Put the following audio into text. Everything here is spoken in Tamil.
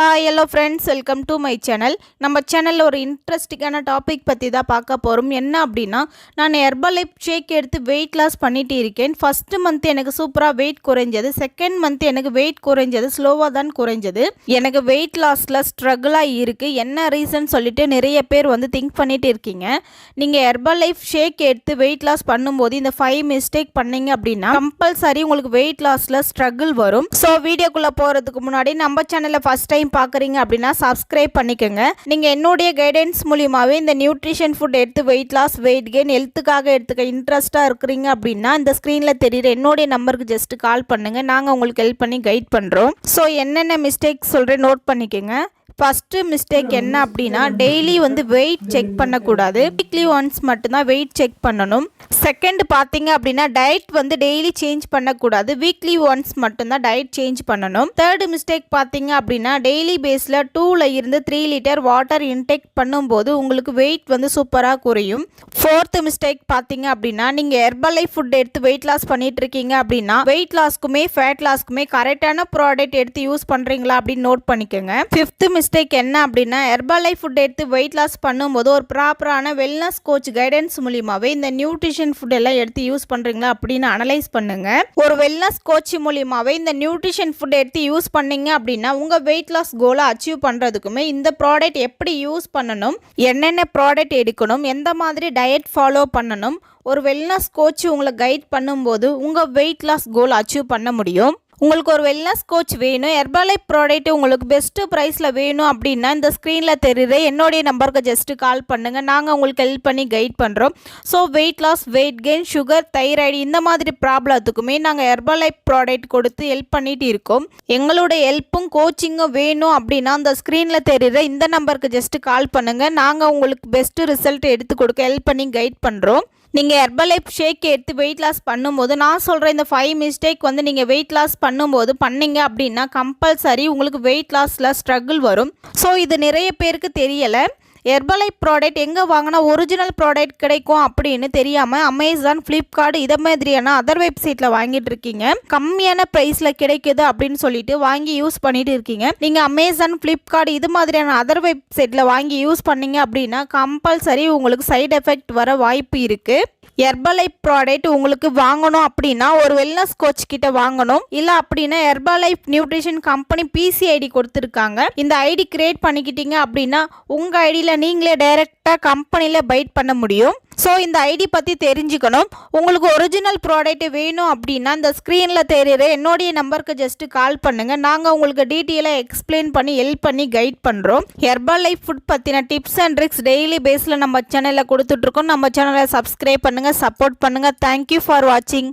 Hello friends, welcome to my channel. நம்ம சேனலில் ஒரு இன்ட்ரெஸ்டிங்கான டாபிக் பற்றி தான் பார்க்க போகிறோம். என்ன அப்படின்னா, நான் ஹெர்பலைஃப் ஷேக் எடுத்து வெயிட் லாஸ் பண்ணிட்டு இருக்கேன். ஃபஸ்ட்டு மந்த் எனக்கு சூப்பராக வெயிட் குறைஞ்சது. செகண்ட் மந்த் எனக்கு வெயிட் குறைஞ்சது, ஸ்லோவாக தான் குறைஞ்சது. எனக்கு வெயிட் லாஸில் ஸ்ட்ரகிளாக இருக்குது. என்ன ரீசன் சொல்லிட்டு நிறைய பேர் திங்க் பண்ணிட்டு இருக்கீங்க. நீங்கள் ஹெர்பலைஃப் ஷேக் எடுத்து வெயிட் லாஸ் பண்ணும்போது இந்த 5 மிஸ்டேக் பண்ணீங்க அப்படின்னா கம்பல்சரி உங்களுக்கு வெயிட் லாஸில் ஸ்ட்ரகிள் வரும். ஸோ வீடியோக்குள்ளே போகிறதுக்கு முன்னாடி நம்ம சேனலில் ஃபஸ்ட் டைம் பார்க்குறீங்க அப்படின்னா சப்ஸ்கிரைப் பண்ணிக்கோங்க. நீங்கள் என்னுடைய கைடன்ஸ் மூலியமாகவே இந்த நியூட்ரிஷன் ஃபுட் எடுத்து வெயிட் லாஸ், வெயிட் கெயின், ஹெல்த்துக்காக எடுத்துக்க இன்ட்ரெஸ்ட்டாக இருக்கிறீங்க அப்படின்னா இந்த ஸ்க்ரீனில் தெரியுற என்னுடைய நம்பருக்கு ஜஸ்ட் கால் பண்ணுங்கள். நாங்கள் உங்களுக்கு ஹெல்ப் பண்ணி கைட் பண்ணுறோம். ஸோ என்னென்ன மிஸ்டேக் சொல்கிறேன் நோட் பண்ணிக்கோங்க. ஃபஸ்ட்டு மிஸ்டேக் என்ன அப்படின்னா, டெய்லி வெயிட் செக் பண்ணக்கூடாது. வீக்லி ஒன்ஸ் மட்டும்தான் வெயிட் செக் பண்ணணும். செகண்ட் பார்த்தீங்க அப்படின்னா, டயட் டெய்லி சேஞ்ச் பண்ணக்கூடாது. வீக்லி ஒன்ஸ் மட்டும்தான் டயட் சேஞ்ச் பண்ணணும். தேர்டு மிஸ்டேக் பார்த்தீங்க அப்படின்னா, டெய்லி பேஸில் 2 இருந்து 3 லிட்டர் வாட்டர் இன்டேக் பண்ணும்போது உங்களுக்கு வெயிட் சூப்பராக குறையும். ஃபோர்த்து மிஸ்டேக் பார்த்தீங்க அப்படின்னா, நீங்கள் ஹெர்பலைஃப் ஃபுட் எடுத்து வெயிட் லாஸ் பண்ணிட்டு இருக்கீங்க அப்படின்னா வெயிட் லாஸ்க்குமே ஃபேட் லாஸ்க்குமே கரெக்டான ப்ராடக்ட் எடுத்து யூஸ் பண்ணுறீங்களா அப்படின்னு நோட் பண்ணிக்கோங்க. ஃபிஃப்த்து மிஸ்டேக் என்ன அப்படின்னா, ஹெர்பலைஃப் ஃபுட் எடுத்து வெயிட் லாஸ் பண்ணும்போது ஒரு ப்ராப்பரான வெல்னஸ் கோச் கைடன்ஸ் மூலியமாகவே இந்த நியூட்ரிஷன் ஃபுட் எல்லாம் எடுத்து யூஸ் பண்ணுறீங்களா அப்படின்னு அனலைஸ் பண்ணுங்க. ஒரு வெல்னஸ் கோச் மூலியமாகவே இந்த நியூட்ரிஷன் ஃபுட் எடுத்து யூஸ் பண்ணீங்க அப்படின்னா உங்கள் வெயிட் லாஸ் கோலை அச்சீவ் பண்ணுறதுக்குமே இந்த ப்ராடக்ட் எப்படி யூஸ் பண்ணணும், என்னென்ன ப்ராடக்ட் எடுக்கணும், எந்த மாதிரி டயட் ஃபாலோ பண்ணணும், ஒரு வெல்னஸ் கோச் உங்களை கைட் பண்ணும்போது உங்கள் வெயிட் லாஸ் கோல் அச்சீவ் பண்ண முடியும். உங்களுக்கு ஒரு வெல்னஸ் கோச் வேணும், ஹெர்பலைஃப் ப்ராடக்ட் உங்களுக்கு பெஸ்ட்டு ப்ரைஸில் வேணும் அப்படின்னா இந்த ஸ்க்ரீனில் தெரியுற என்னுடைய நம்பருக்கு ஜஸ்ட்டு கால் பண்ணுங்கள். நாங்கள் உங்களுக்கு ஹெல்ப் பண்ணி கைட் பண்ணுறோம். So weight loss, weight gain, sugar, thyroid இந்த மாதிரி ப்ராப்ளத்துக்குமே நாங்கள் ஹெர்பலைஃப் ப்ராடக்ட் கொடுத்து ஹெல்ப் பண்ணிட்டு இருக்கோம். எங்களுடைய ஹெல்ப்பும் கோச்சிங்கும் வேணும் அப்படின்னா அந்த ஸ்க்ரீனில் தெரியுற இந்த நம்பருக்கு ஜஸ்ட்டு கால் பண்ணுங்கள். நாங்கள் உங்களுக்கு பெஸ்ட்டு ரிசல்ட் எடுத்து கொடுக்க ஹெல்ப் பண்ணி கைட் பண்ணுறோம். நீங்கள் ஹெர்பலைஃப் ஷேக் எடுத்து வெயிட் லாஸ் பண்ணும்போது நான் சொல்கிற இந்த 5 மிஸ்டேக் நீங்கள் வெயிட் லாஸ் பண்ணும்போது பண்ணீங்க அப்படின்னா கம்பல்சரி உங்களுக்கு வெயிட் லாஸில் ஸ்ட்ரகிள் வரும். ஸோ இது நிறைய பேருக்கு தெரியலை. ஹெர்பலைஃப் ப்ராடக்ட் எங்கே வாங்கினா ஒரிஜினல் ப்ராடக்ட் கிடைக்கும் அப்படின்னு தெரியாமல் அமேசான், ஃப்ளிப்கார்ட் இதை மாதிரியான அதர் வெப்சைட்டில் வாங்கிட்டு இருக்கீங்க. கம்மியான ப்ரைஸில் கிடைக்குது அப்படின்னு சொல்லிட்டு வாங்கி யூஸ் பண்ணிட்டு இருக்கீங்க. நீங்கள் அமேசான், ஃப்ளிப்கார்ட் இது மாதிரியான அதர் வெப்சைட்டில் வாங்கி யூஸ் பண்ணீங்க அப்படின்னா கம்பல்சரி உங்களுக்கு சைடு எஃபெக்ட் வர வாய்ப்பு இருக்குது. ஹெர்பலைஃப் ப்ராடக்ட் உங்களுக்கு வாங்கணும் அப்படின்னா ஒரு வெல்னஸ் கோச் கிட்ட வாங்கணும். இல்லை அப்படின்னா ஹெர்பலைஃப் நியூட்ரிஷன் கம்பெனி பிசி ஐடி கொடுத்துருக்காங்க. இந்த ஐடி கிரியேட் பண்ணிக்கிட்டீங்க அப்படின்னா உங்கள் ஐடியில் நீங்களே டைரெக்டாக கம்பெனியில் பைட் பண்ண முடியும். ஸோ இந்த ஐடி பற்றி தெரிஞ்சுக்கணும். உங்களுக்கு ஒரிஜினல் ப்ராடக்ட் வேணும் அப்படின்னா இந்த ஸ்க்ரீனில் தெரியுற என்னுடைய நம்பருக்கு ஜஸ்ட்டு கால் பண்ணுங்கள். நாங்கள் உங்களுக்கு டீட்டெயிலாக எக்ஸ்பிளைன் பண்ணி ஹெல்ப் பண்ணி கைட் பண்ணுறோம். ஹெர்பலைஃப் ஃபுட் பற்றின டிப்ஸ் அண்ட் ட்ரிக்ஸ் டெய்லி பேஸில் நம்ம சேனலில் கொடுத்துட்ருக்கோம். நம்ம சேனலை சப்ஸ்கிரைப் பண்ணுங்கள், சப்போர்ட் பண்ணுங்கள். தேங்க்யூ ஃபார் வாட்சிங்.